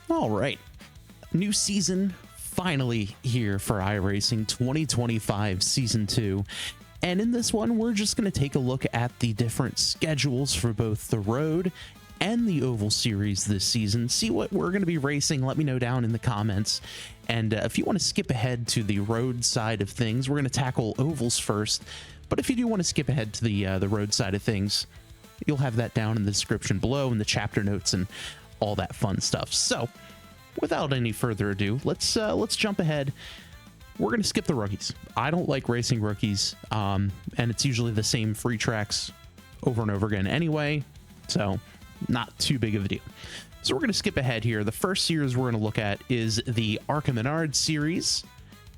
All right. New season finally here for iRacing 2025 Season 2. And in this one, we're just going to take a look at the different schedules for both the road and the oval series this season. See what we're going to be racing. Let me know down in the comments. And if you want to skip ahead to the road side of things, we're going to tackle ovals first. But if you do want to skip ahead to the road side of things, you'll have that down in the description below in the chapter notes and all that fun stuff. So without any further ado, let's jump ahead. We're going to skip the rookies. I don't like racing rookies, and it's usually the same free tracks over and over again anyway, so not too big of a deal. So we're going to skip ahead here. The first series we're going to look at is the ARCA Menard series.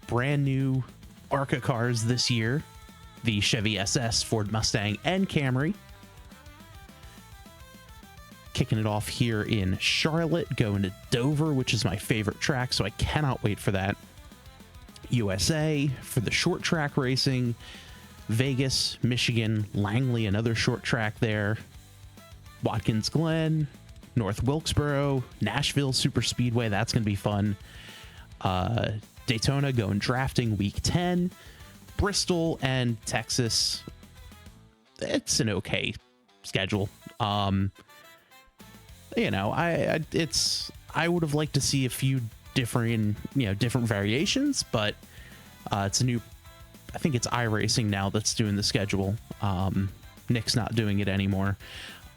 Brand new ARCA cars this year. The Chevy SS, Ford Mustang, and Camry. Kicking it off here in Charlotte, going to Dover, which is my favorite track, so I cannot wait for that. USA for the short track racing. Vegas, Michigan, Langley, another short track there. Watkins Glen, North Wilkesboro, Nashville Super Speedway, that's going to be fun. Daytona going drafting week 10. Bristol and Texas, it's an okay schedule. You know, I would have liked to see a few different variations, but it's a new, I think it's iRacing now that's doing the schedule. Nick's not doing it anymore.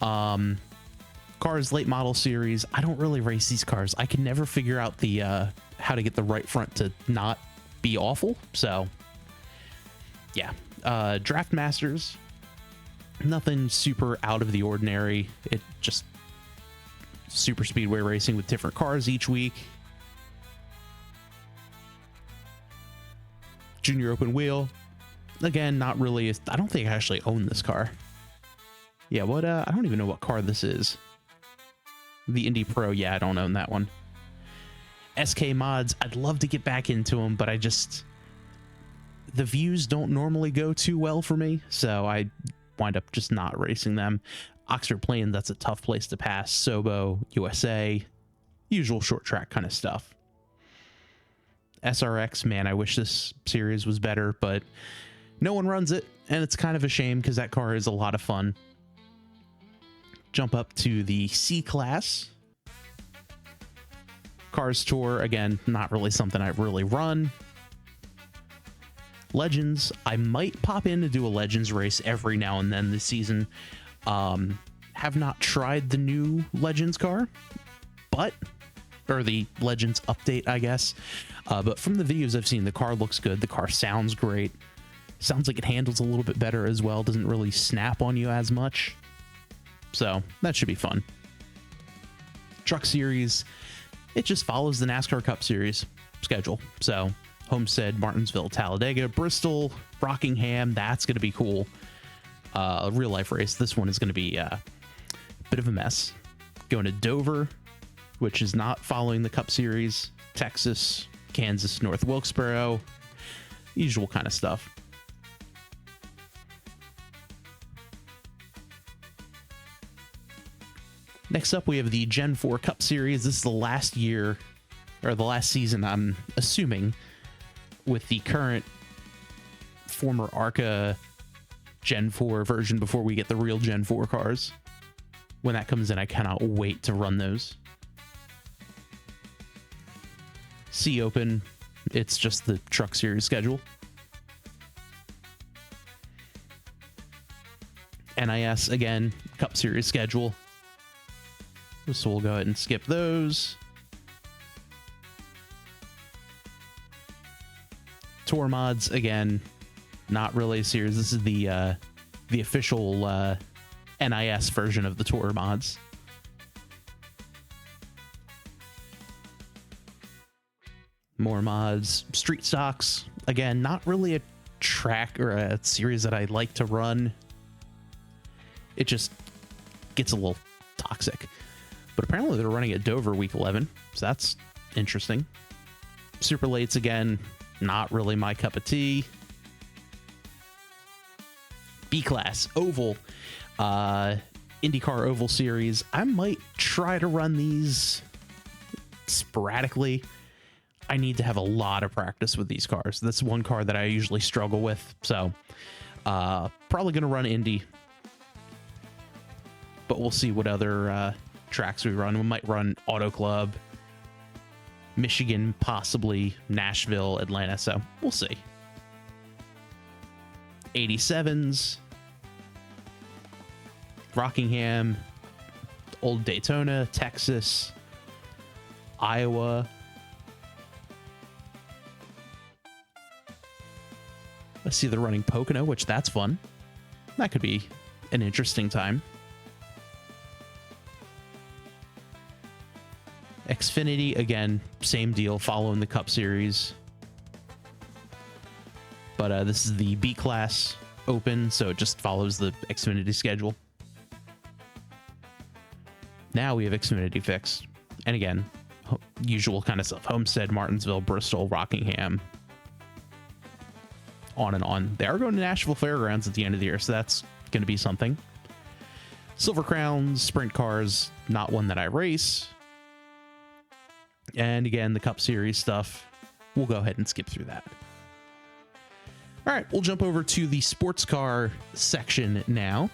Cars late model series, I don't really race these cars. I can never figure out the how to get the right front to not be awful. So yeah, Draft Masters, nothing super out of the ordinary. It just super speedway racing with different cars each week. Junior open wheel, again, not really. I don't think I actually own this car. Yeah, what? I don't even know what car this is. The Indy Pro, yeah, I don't own that one. SK mods, I'd love to get back into them, but the views don't normally go too well for me, so I wind up just not racing them. Oxford Plains, that's a tough place to pass. Sobo, USA, usual short track kind of stuff. SRX, man, I wish this series was better, but no one runs it, and it's kind of a shame because that car is a lot of fun. Jump up to the C class. Cars Tour, again, not really something I really run. Legends, I might pop in to do a Legends race every now and then this season. Have not tried the new Legends car, or the Legends update, I guess. But from the videos I've seen, the car looks good. The car sounds great. Sounds like it handles a little bit better as well. Doesn't really snap on you as much. So that should be fun. Truck Series, it just follows the NASCAR Cup Series schedule. So Homestead, Martinsville, Talladega, Bristol, Rockingham, that's going to be cool. A real life race. This one is going to be a bit of a mess. Going to Dover, which is not following the Cup Series. Texas, Kansas, North Wilkesboro, usual kind of stuff. Next up, we have the Gen 4 Cup Series. This is the last year, or the last season, I'm assuming, with the current former ARCA Gen 4 version before we get the real Gen 4 cars. When that comes in, I cannot wait to run those. C Open, it's just the Truck Series schedule. NIS, again, Cup Series schedule. So we'll go ahead and skip those. Tour mods, again, not really a series. This is the official NIS version of the tour mods. More mods. Street stocks, again, not really a track or a series that I like to run. It just gets a little toxic. But apparently they're running at Dover week 11, so that's interesting. Super Lates, again, not really my cup of tea. B-Class, Oval, IndyCar Oval Series. I might try to run these sporadically. I need to have a lot of practice with these cars. That's one car that I usually struggle with. So probably going to run Indy, but we'll see what other tracks we run. We might run Auto Club, Michigan, possibly Nashville, Atlanta. So we'll see. 87s, Rockingham, Old Daytona, Texas, Iowa. Let's see, they're running Pocono, which that's fun. That could be an interesting time. Xfinity, again, same deal, following the Cup Series. But this is the B-Class Open, so it just follows the Xfinity schedule. Now we have Xfinity fixed. And again, usual kind of stuff. Homestead, Martinsville, Bristol, Rockingham. On and on. They are going to Nashville Fairgrounds at the end of the year, so that's going to be something. Silver Crowns, Sprint Cars, not one that I race. And again, the Cup Series stuff, we'll go ahead and skip through that. All right, we'll jump over to the sports car section now.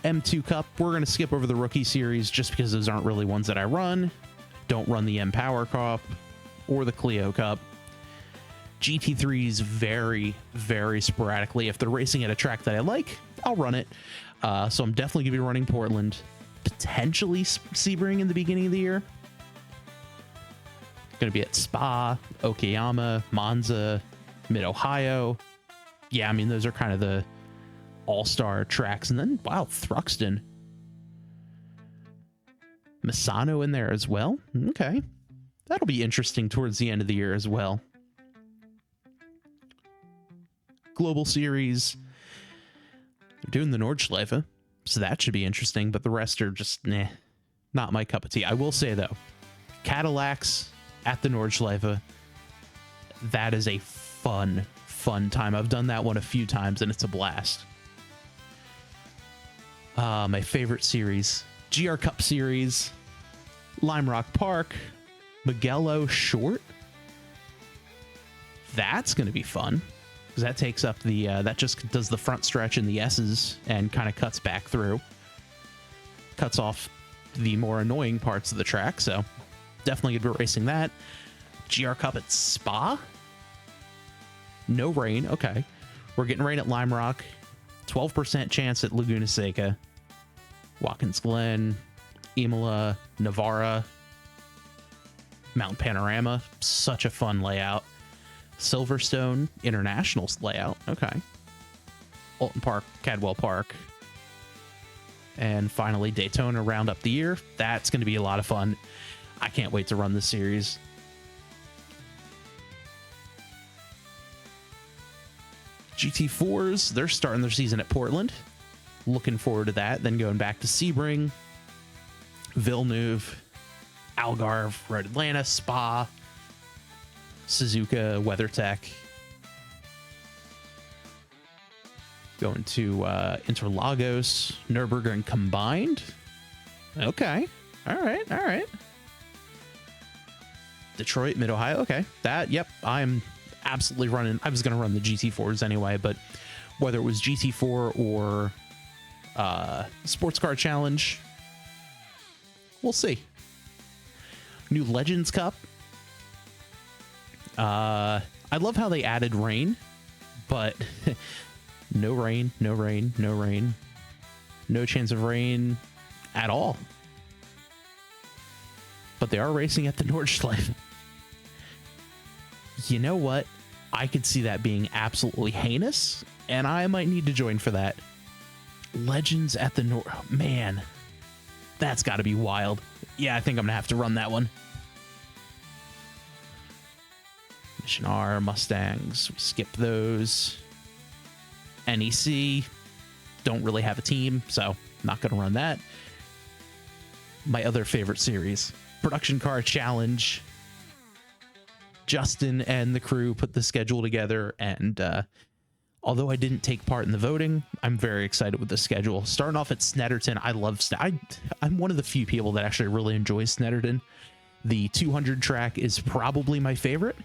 M2 Cup, we're going to skip over the Rookie Series just because those aren't really ones that I run. Don't run the M Power Cup or the Clio Cup. GT3s very, very sporadically. If they're racing at a track that I like, I'll run it. So I'm definitely going to be running Portland, potentially Sebring in the beginning of the year. Going to be at Spa, Okayama, Monza, Mid-Ohio. Yeah, I mean, those are kind of the all-star tracks. And then, wow, Thruxton. Misano in there as well. Okay. That'll be interesting towards the end of the year as well. Global Series. They're doing the Nordschleife, so that should be interesting, but the rest are just, not my cup of tea. I will say, though, Cadillacs at the Nordschleife, that is a fun time. I've done that one a few times, and it's a blast. My favorite series, GR Cup Series, Lime Rock Park, Mugello Short. That's going to be fun, because that takes up the, that just does the front stretch in the S's and kind of cuts back through. Cuts off the more annoying parts of the track, so definitely going to be racing that. GR Cup at Spa. No rain. Okay. We're getting rain at Lime Rock. 12% chance at Laguna Seca. Watkins Glen. Imola. Navarra. Mount Panorama. Such a fun layout. Silverstone International layout. Okay. Alton Park. Cadwell Park. And finally, Daytona round up the year. That's going to be a lot of fun. I can't wait to run this series. GT4s, they're starting their season at Portland. Looking forward to that. Then going back to Sebring, Villeneuve, Algarve, Road Atlanta, Spa, Suzuka, WeatherTech. Going to Interlagos, Nürburgring combined. Okay. All right. Detroit, Mid-Ohio. Okay. That, yep. I'm absolutely running. I was going to run the GT4s anyway, but whether it was GT4 or Sports Car Challenge, we'll see. New Legends Cup. I love how they added rain, but no rain. No chance of rain at all. But they are racing at the Nordschleife. You know what? I could see that being absolutely heinous, and I might need to join for that. Legends at the man, that's got to be wild. Yeah, I think I'm gonna have to run that one. Mission R, Mustangs, we skip those. NEC, don't really have a team, so not gonna run that. My other favorite series, Production Car Challenge. Justin and the crew put the schedule together, and Although I didn't take part in the voting, I'm very excited with the schedule. Starting off at Snetterton, I love I'm one of the few people that actually really enjoys Snetterton. The 200 track is probably my favorite.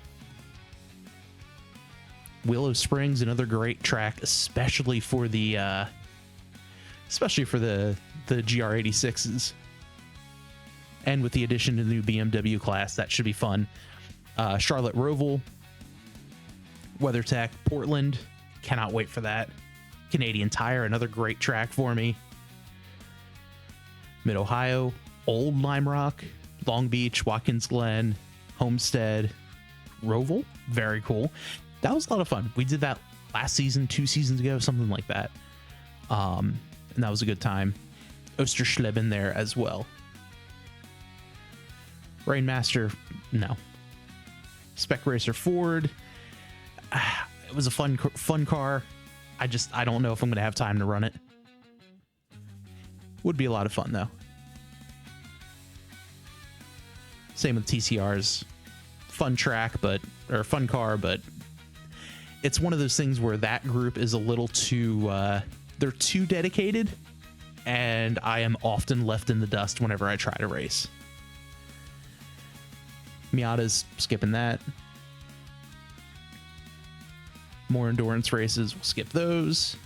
Willow Springs, another great track, especially for the GR86s. And with the addition to the new BMW class, that should be fun. Charlotte Roval, WeatherTech, Portland, cannot wait for that. Canadian Tire, another great track for me. Mid-Ohio, Old Lime Rock, Long Beach, Watkins Glen, Homestead, Roval, very cool. That was a lot of fun. We did that last season, 2 seasons ago, something like that. And that was a good time. Osterschleben there as well. Rainmaster, no. Spec Racer Ford. It was a fun car. I don't know if I'm going to have time to run it. Would be a lot of fun, though. Same with TCRs. Fun car, but it's one of those things where that group is a little too, they're too dedicated, and I am often left in the dust whenever I try to race. Miata's skipping that. More endurance races, we'll skip those.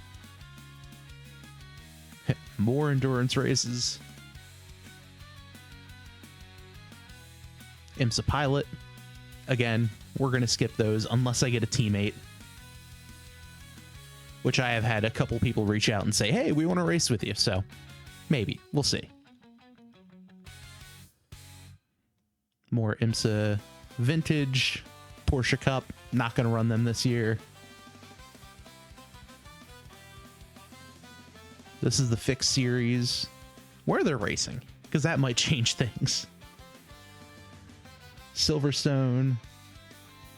More endurance races. IMSA Pilot. Again, we're going to skip those unless I get a teammate. Which I have had a couple people reach out and say, hey, we want to race with you. So maybe. We'll see. More IMSA Vintage. Porsche Cup. Not going to run them this year. This is the Fix Series. Where they're racing, because that might change things. Silverstone,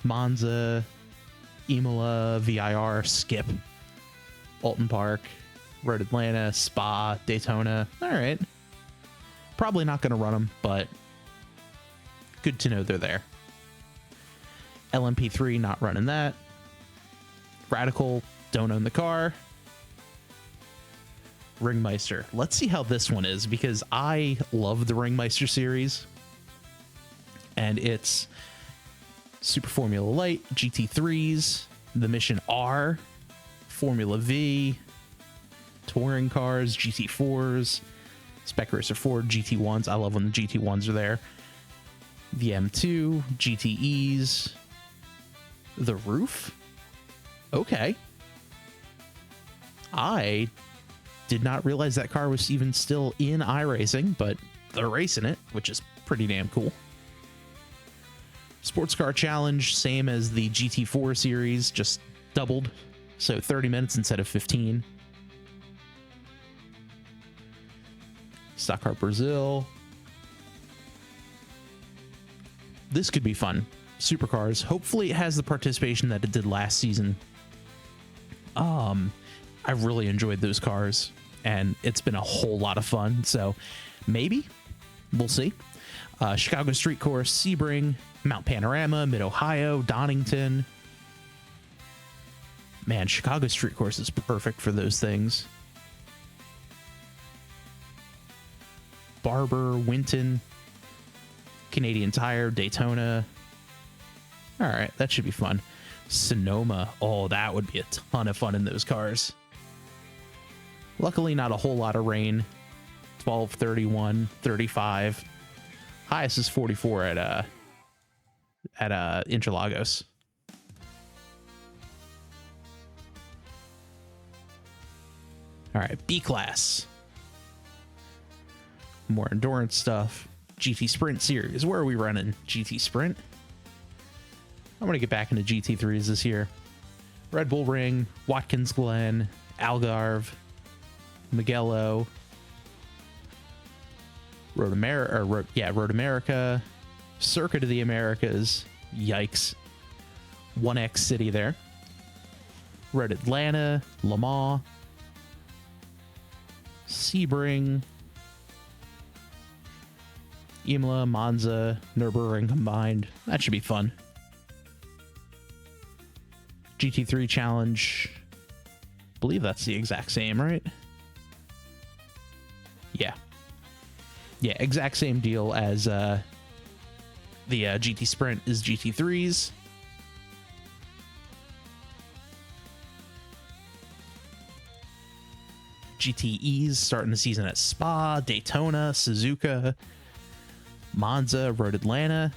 Monza, Imola, VIR, Skip, Alton Park, Road Atlanta, Spa, Daytona. All right. Probably not going to run them, but good to know they're there. LMP3, not running that. Radical, don't own the car. Ringmeister. Let's see how this one is, because I love the Ringmeister series. And it's Super Formula Light, GT3s, the Mission R, Formula V, touring cars, GT4s, Spec Racer Ford, GT1s. I love when the GT1s are there. The M2, GTEs, the Roof. Okay. I did not realize that car was even still in iRacing, but they're racing it, which is pretty damn cool. Sports Car Challenge, same as the GT4 series, just doubled. So 30 minutes instead of 15. Stock Car Brazil. This could be fun. Supercars. Hopefully it has the participation that it did last season. I really enjoyed those cars, and it's been a whole lot of fun. So maybe we'll see. Chicago Street Course, Sebring, Mount Panorama, Mid-Ohio, Donington. Man, Chicago Street Course is perfect for those things. Barber, Winton, Canadian Tire, Daytona. All right, that should be fun. Sonoma. Oh, that would be a ton of fun in those cars. Luckily, not a whole lot of rain. 12, 31, 35. Highest is 44 at Interlagos. All right, B class. More endurance stuff. GT Sprint series. Where are we running? GT Sprint. I'm gonna get back into GT3s this year. Red Bull Ring, Watkins Glen, Algarve, Mugello, Road America, Circuit of the Americas. Yikes. 1X City there. Road Atlanta, Le Mans, Sebring, Imola, Monza, Nürburgring combined. That should be fun. GT3 Challenge, believe that's the exact same, right? Yeah. Yeah, exact same deal as the GT Sprint is GT3s. GTEs starting the season at Spa, Daytona, Suzuka, Monza, Road Atlanta.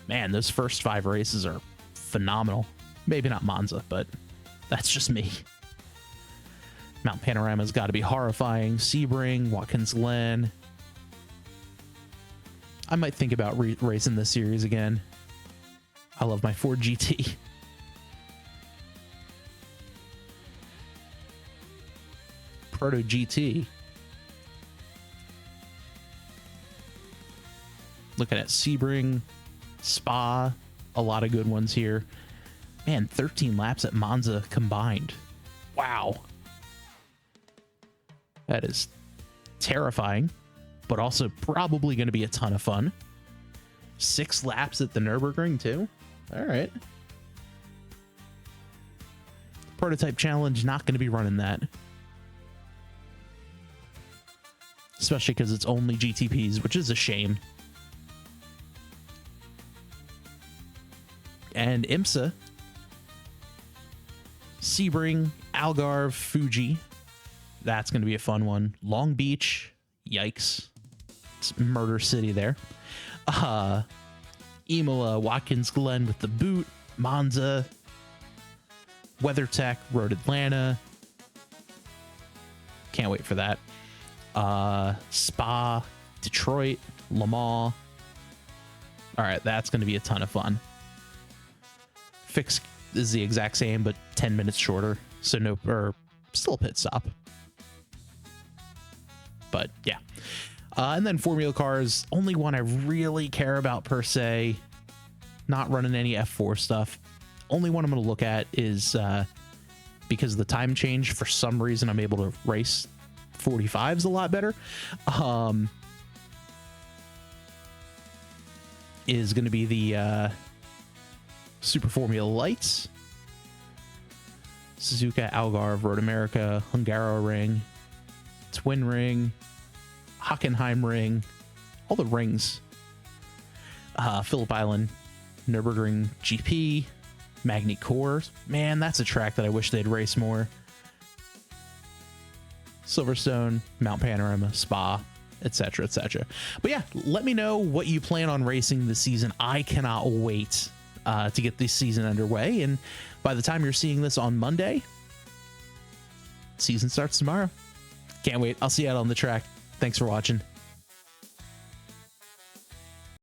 Man, those first 5 races are phenomenal. Maybe not Monza, but that's just me. Mount Panorama's got to be horrifying. Sebring, Watkins Glen. I might think about racing this series again. I love my Ford GT. Proto GT. Looking at Sebring, Spa, a lot of good ones here. Man, 13 laps at Monza combined. Wow. That is terrifying, but also probably going to be a ton of fun. 6 laps at the Nürburgring too. All right. Prototype Challenge, not going to be running that. Especially because it's only GTPs, which is a shame. And IMSA, Sebring, Algarve, Fuji. That's going to be a fun one. Long Beach, yikes. It's Murder City there. Imola, Watkins Glen with the boot, Monza, WeatherTech, Road Atlanta. Can't wait for that. Spa, Detroit, Le Mans. All right, that's going to be a ton of fun. Fix is the exact same, but 10 minutes shorter. So no, or still a pit stop. But yeah. And then Formula Cars, only one I really care about per se. Not running any F4 stuff. Only one I'm going to look at is because of the time change. For some reason, I'm able to race 45s a lot better. Is going to be the Super Formula Lights. Suzuka, Algarve, Road America, Hungaroring, Twin Ring, Hockenheim Ring, all the rings. Phillip Island, Nürburgring GP, Magny Cours. Man, that's a track that I wish they'd race more. Silverstone, Mount Panorama, Spa, etc., etc. But yeah, let me know what you plan on racing this season. I cannot wait to get this season underway. And by the time you're seeing this on Monday, season starts tomorrow. Can't wait. I'll see you out on the track. Thanks for watching.